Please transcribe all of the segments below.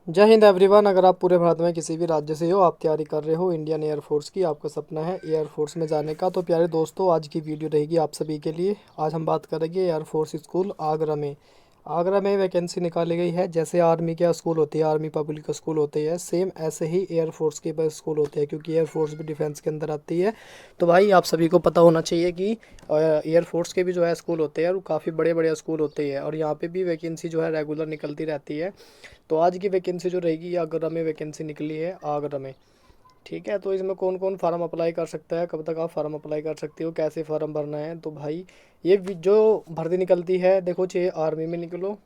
जय हिंद एवरीवन। अगर आप पूरे भारत में किसी भी राज्य से हो, आप तैयारी कर रहे हो इंडियन एयरफोर्स की, आपका सपना है एयरफोर्स में जाने का, तो प्यारे दोस्तों आज की वीडियो रहेगी आप सभी के लिए। आज हम बात करेंगे एयरफोर्स स्कूल आगरा में। आगरा में वैकेंसी निकाली गई है। जैसे आर्मी के स्कूल होते हैं, आर्मी पब्लिक स्कूल होते हैं, सेम ऐसे ही एयरफोर्स के बस स्कूल होते हैं, क्योंकि एयरफोर्स भी डिफेंस के अंदर आती है। तो भाई आप सभी को पता होना चाहिए कि एयरफोर्स के भी जो है स्कूल होते हैं, और काफ़ी बड़े बड़े स्कूल होते हैं, और यहाँ पे भी वैकेंसी जो है रेगुलर निकलती रहती है। तो आज की वैकेंसी जो रहेगी ये आगरा में वैकेंसी निकली है, आगरा में। ठीक है, तो इसमें कौन कौन फार्म अप्लाई कर सकता है, कब तक आप फार्म अप्लाई कर सकते हो, कैसे फार्म भरना है। तो भाई ये जो भर्ती निकलती है, देखो चाहे आर्मी में निकलो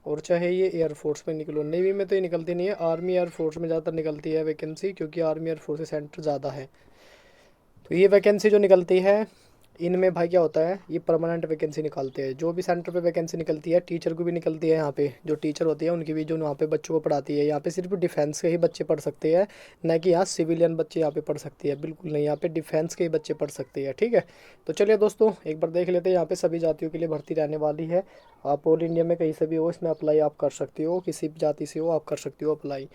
और चाहे ये एयरफोर्स में निकलो। नेवी में तो ये निकलती नहीं है, आर्मी एयरफोर्स में ज़्यादातर निकलती है वैकेंसी, क्योंकि आर्मी एयरफोर्स से सेंटर ज़्यादा है। तो ये वैकेंसी जो निकलती है, इनमें भाई क्या होता है, ये परमानेंट वैकेंसी निकालते हैं। जो भी सेंटर पे वैकेंसी निकलती है, टीचर को भी निकलती है। यहाँ पे जो टीचर होती है उनकी भी, जो यहाँ पे बच्चों को पढ़ाती है, यहाँ पे सिर्फ डिफेंस के ही बच्चे पढ़ सकते हैं, न कि यहाँ सिविलियन बच्चे यहाँ पे पढ़ सकते हैं। बिल्कुल नहीं, यहाँ पे डिफेंस के ही बच्चे पढ़ सकते हैं। ठीक है, तो चलिए दोस्तों एक बार देख लेते हैं। यहाँ पे सभी जातियों के लिए भर्ती रहने वाली है। आप ऑल इंडिया में कहीं से भी हो, इसमें अप्लाई आप कर सकते हो, किसी भी जाति से हो आप कर सकते हो अप्लाई।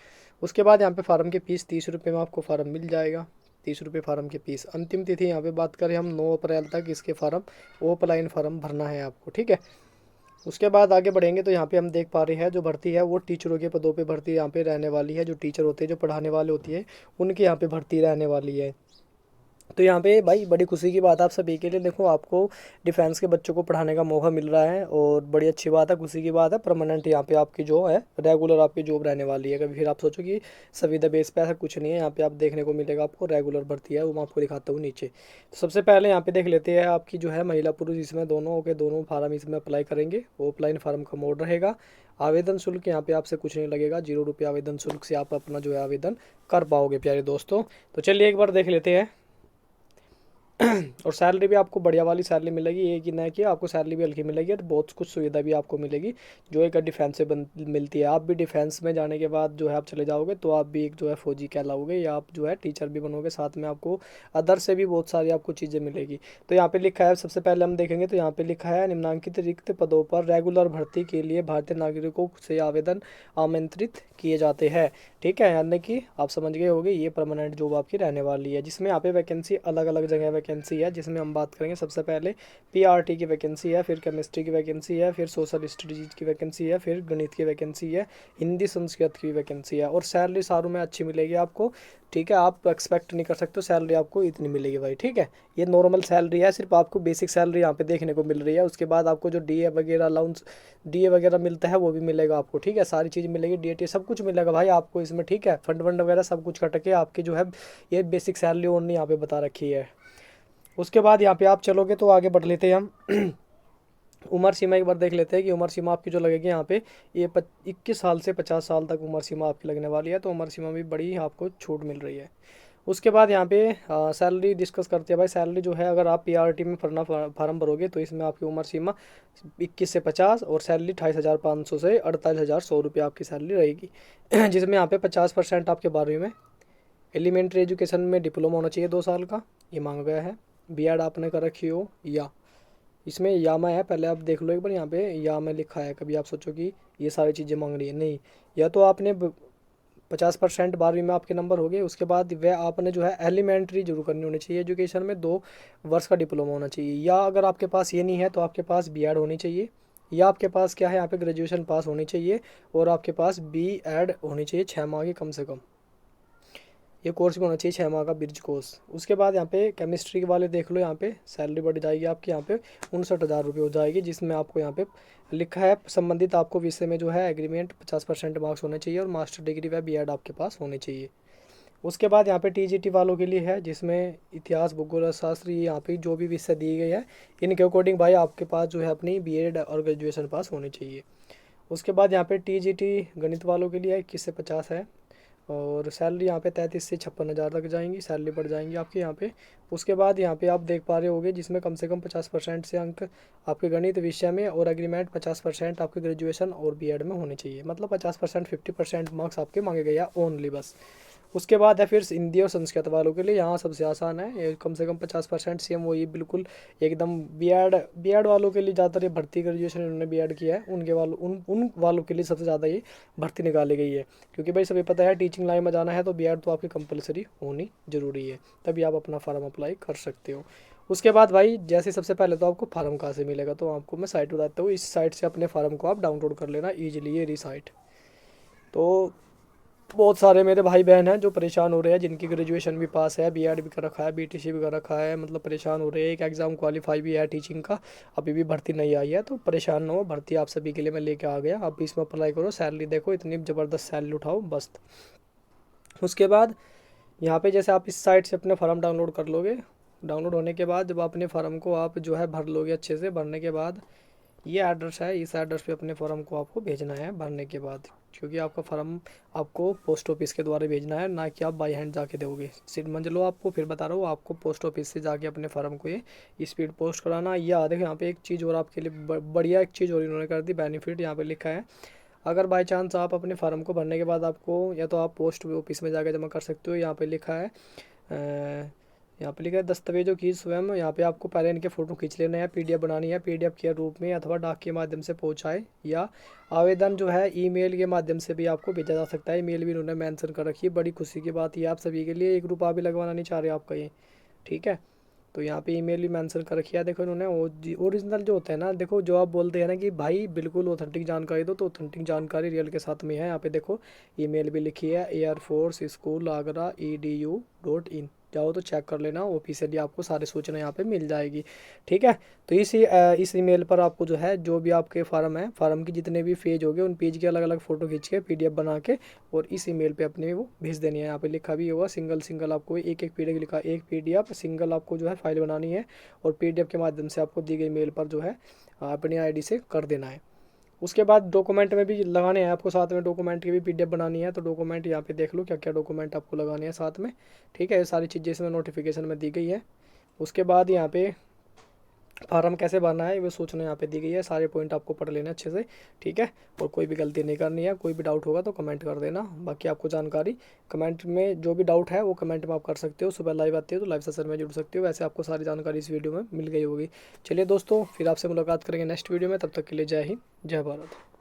उसके बाद यहाँ पे फार्म की फीस 30 रुपये में आपको फार्म मिल जाएगा। 30 रुपये फार्म की फीस। अंतिम तिथि यहाँ पे बात करें हम 9 अप्रैल तक इसके फार्म ऑफलाइन फार्म भरना है आपको। ठीक है, उसके बाद आगे बढ़ेंगे तो यहाँ पे हम देख पा रहे हैं जो भर्ती है वो टीचरों के पदों पे भर्ती यहाँ पे रहने वाली है। जो टीचर होते हैं, जो पढ़ाने वाले होती है, उनकी यहाँ पे भर्ती रहने वाली है। तो यहाँ पे भाई बड़ी खुशी की बात है आप सभी के लिए। देखो आपको डिफेंस के बच्चों को पढ़ाने का मौका मिल रहा है, और बड़ी अच्छी बात है, खुशी की बात है। परमानेंट यहाँ पे आपकी जो है रेगुलर आपकी जॉब रहने वाली है। कभी फिर आप सोचो कि संविदा बेस पे, ऐसा कुछ नहीं है। यहाँ पे आप देखने को मिलेगा आपको रेगुलर भर्ती है, वो मैं आपको दिखाता हूँ नीचे। तो सबसे पहले यहाँ पे देख लेते हैं आपकी जो है महिला पुरुष, इसमें दोनों के दोनों फार्म इसमें अप्लाई करेंगे। ऑफलाइन फार्म का मोड रहेगा। आवेदन शुल्क यहाँ पे आपसे कुछ नहीं लगेगा, 0 रुपये आवेदन शुल्क से आप अपना जो है आवेदन कर पाओगे प्यारे दोस्तों। तो चलिए एक बार देख लेते हैं। और सैलरी भी आपको बढ़िया वाली सैलरी मिलेगी। ये कि ना कि आपको सैलरी भी हल्की मिलेगी, और बहुत कुछ सुविधा भी आपको मिलेगी जो एक डिफेंस से मिलती है। आप भी डिफेंस में जाने के बाद जो है आप चले जाओगे तो आप भी एक जो है फौजी कहलाओगे, या आप जो है टीचर भी बनोगे। साथ में आपको अदर से भी बहुत सारी आपको चीज़ें मिलेगी। तो यहाँ पे लिखा है, सबसे पहले हम देखेंगे तो यहाँ पे लिखा है निम्नांकित रिक्त पदों पर रेगुलर भर्ती के लिए भारतीय नागरिकों से आवेदन आमंत्रित किए जाते हैं। ठीक है, यानी कि आप समझ गए होंगे ये परमानेंट जॉब आपकी रहने वाली है, जिसमें यहाँ पे वैकेंसी अलग अलग जगह वैकेंसी है। जिसमें हम बात करेंगे सबसे पहले पीआरटी की वैकेंसी है, फिर केमिस्ट्री की वैकेंसी है, फिर सोशल स्टडीज की वैकेंसी है, फिर गणित की वैकेंसी है, हिंदी संस्कृत की वैकेंसी है। और सैलरी सारों में अच्छी मिलेगी आपको। ठीक है, आप एक्सपेक्ट नहीं कर सकते हो सैलरी आपको इतनी मिलेगी भाई। ठीक है, ये नॉर्मल सैलरी है, सिर्फ आपको बेसिक सैलरी यहाँ पे देखने को मिल रही है। उसके बाद आपको जो डीए वगैरह अलाउंस, डीए वगैरह मिलता है वो भी मिलेगा आपको। ठीक है, सारी चीज़ मिलेगी, डीएटी सब कुछ मिलेगा भाई आपको इसमें। ठीक है, फंड वंड वगैरह सब कुछ कट के आपकी जो है ये बेसिक सैलरी ओनली यहाँ पे बता रखी है। उसके बाद यहाँ पे आप चलोगे तो आगे बढ़ लेते हैं हम। उम्र सीमा एक बार देख लेते हैं कि उम्र सीमा आपकी जो लगेगी यहाँ पे, ये 21 साल से 50 साल तक उम्र सीमा आपकी लगने वाली है। तो उम्र सीमा भी बड़ी आपको छूट मिल रही है। उसके बाद यहाँ पे सैलरी डिस्कस करते हैं भाई। सैलरी जो है, अगर आप पीआरटी में फार्म भरोगे तो इसमें आपकी उम्र सीमा 21 से 50, और सैलरी 28,500 से 48,100 रुपये आपकी सैलरी रहेगी। जिसमें यहाँ पे 50% आपके 12वीं में, एलिमेंट्री एजुकेशन में डिप्लोमा होना चाहिए 2 साल का, ये मांगा गया है। बीएड आपने कर रखी हो, या इसमें यामा है, पहले आप देख लो एक बार यहाँ पे यामा लिखा है। कभी आप सोचो कि ये सारी चीज़ें मांग रही है, नहीं। या तो आपने 50% 12वीं में आपके नंबर हो गए, उसके बाद वह आपने जो है एलिमेंट्री जरूर करनी होनी चाहिए एजुकेशन में, 2 वर्ष का डिप्लोमा होना चाहिए। या अगर आपके पास ये नहीं है तो आपके पास बीएड होनी चाहिए, या आपके पास क्या है यहाँ पे ग्रेजुएशन पास होनी चाहिए, और आपके पास बीएड होनी चाहिए 6 माह की कम से कम। ये कोर्स भी होना चाहिए 6 माह का ब्रिज कोर्स। उसके बाद यहाँ पे केमिस्ट्री के वाले देख लो, यहाँ पे सैलरी बढ़ जाएगी आपकी, यहाँ पे 59,000 रुपये हो जाएगी। जिसमें आपको यहाँ पे लिखा है संबंधित आपको विषय में जो है एग्रीमेंट 50% मार्क्स होने चाहिए, और मास्टर डिग्री व बीएड आपके पास होने चाहिए। उसके बाद यहाँ पे टीजीटी वालों के लिए है, जिसमें इतिहास भूगोल शास्त्र, ये यहाँ पे जो भी विषय दिए गए हैं इनके अकॉर्डिंग भाई आपके पास जो है अपनी बीएड और ग्रेजुएशन पास होनी चाहिए। उसके बाद यहाँ पे टीजीटी गणित वालों के लिए 21 से 50 है, और सैलरी यहाँ पे 33 से 56 हज़ार तक जाएंगी, सैलरी बढ़ जाएंगी आपके यहाँ पे। उसके बाद यहाँ पे आप देख पा रहे होगे, जिसमें कम से कम 50% से अंक आपके गणित विषय में, और एग्रीमेंट 50% आपके ग्रेजुएशन और बीएड में होने चाहिए। मतलब 50%, 50% मार्क्स आपके मांगे गए हैं ओनली, बस। उसके बाद है फिर हिंदी और संस्कृत वालों के लिए, यहाँ सबसे आसान है, ये कम से कम 50% सेम वही बिल्कुल एकदम। बी एड वालों के लिए ज़्यादातर ये भर्ती, ग्रेजुएशन इन्होंने बी एड किया है उनके वालों उन वालों के लिए सबसे ज़्यादा ये भर्ती निकाली गई है, क्योंकि भाई सभी पता है टीचिंग लाइन में जाना है तो बी एड तो आपकी कंपलसरी होनी ज़रूरी है, तभी आप अपना फार्म अप्लाई कर सकते हो। उसके बाद भाई जैसे सबसे पहले तो आपको फार्म कहाँ से मिलेगा, तो आपको मैं साइट बताता हूँ, इस साइट से अपने फार्म को आप डाउनलोड कर लेना ईजिली, ये रही साइट। तो बहुत सारे मेरे भाई बहन हैं जो परेशान हो रहे हैं, जिनकी ग्रेजुएशन भी पास है, बीएड भी कर रखा है, बीटीसी भी कर रखा है, मतलब परेशान हो रहे हैं, एक एग्ज़ाम क्वालिफाई भी है टीचिंग का, अभी भी भर्ती नहीं आई है, तो परेशान ना हो, भर्ती आप सभी के लिए मैं लेके आ गया, आप इसमें अप्लाई करो, सैलरी देखो इतनी ज़बरदस्त सैलरी उठाओ बस। उसके बाद यहाँ पे जैसे आप इस साइट से अपने फार्म डाउनलोड कर लोगे, डाउनलोड होने के बाद जब अपने फार्म को आप जो है भर लोगे अच्छे से, भरने के बाद ये एड्रेस है, इस एड्रेस पे अपने फॉर्म को आपको भेजना है भरने के बाद, क्योंकि आपका फॉर्म आपको पोस्ट ऑफिस के द्वारा भेजना है, ना कि आप बाई हैंड जाके दोगे। सिर्फ मान लो आपको फिर बता रहा हूँ, आपको पोस्ट ऑफिस से जाके अपने फॉर्म को ये स्पीड पोस्ट कराना। या देखो यहाँ पे एक चीज़ और आपके लिए बढ़िया एक चीज़ और इन्होंने कर दी बेनिफिट, यहाँ पे लिखा है अगर बाई चांस आप अपने फार्म को भरने के बाद आपको, या तो आप पोस्ट ऑफिस में जाकर जमा कर सकते हो, यहाँ पे लिखा है यहाँ पे लिखा है दस्तावेजों की स्वयं, यहाँ पे आपको पहले इनके फ़ोटो खींच लेना है, पीडीएफ बनानी है, पीडीएफ के रूप में अथवा डाक के माध्यम से पहुँचाए, या आवेदन जो है ईमेल के माध्यम से भी आपको भेजा जा सकता है। ईमेल भी इन्होंने मेंशन कर रखी है, बड़ी खुशी की बात ये आप सभी के लिए, एक रुपया भी लगवाना नहीं चाह रहे आपका ये, ठीक है। तो यहाँ पे ईमेल भी मेंशन कर रखी है, देखो इन्होंने ओरिजिनल जो होता है ना, देखो जो आप बोलते हैं ना कि भाई बिल्कुल ऑथेंटिक जानकारी दो, तो ऑथेंटिक जानकारी रियल के साथ में है। यहाँ पे देखो ईमेल भी लिखी है एयरफोर्स स्कूल आगरा edu.in, जाओ तो चेक कर लेना, ऑफिशियली आपको सारी सूचना यहाँ पे मिल जाएगी, ठीक है। तो इस ईमेल पर आपको जो है जो भी आपके फार्म है, फार्म की जितने भी पेज हो गए उन पेज के अलग अलग फ़ोटो खींच के पीडीएफ बना के और इस ईमेल पे अपने वो भेज देनी है। यहाँ पे लिखा भी होगा सिंगल सिंगल, आपको एक एक पीडीएफ लिखा, एक पीडीएफ सिंगल आपको जो है फाइल बनानी है और पीडीएफ के माध्यम से आपको दी गई मेल पर जो है अपनी आईडी से कर देना है। उसके बाद डॉक्यूमेंट में भी लगाने हैं आपको, साथ में डॉक्यूमेंट की भी पीडीएफ बनानी है, तो डॉक्यूमेंट यहाँ पे देख लो क्या क्या डॉक्यूमेंट आपको लगाने हैं साथ में, ठीक है। ये सारी चीज़ें इसमें नोटिफिकेशन में दी गई है। उसके बाद यहाँ पे फार्म कैसे भरना है वो सूचना यहाँ पे दी गई है, सारे पॉइंट आपको पढ़ लेना अच्छे से, ठीक है। और कोई भी गलती नहीं करनी है, कोई भी डाउट होगा तो कमेंट कर देना, बाकी आपको जानकारी कमेंट में जो भी डाउट है वो कमेंट में आप कर सकते हो, सुबह लाइव आती है तो लाइव सेशन में जुड़ सकते हो, वैसे आपको सारी जानकारी इस वीडियो में मिल गई होगी। चलिए दोस्तों, फिर आपसे मुलाकात करेंगे नेक्स्ट वीडियो में, तब तक के लिए जय हिंद जय भारत।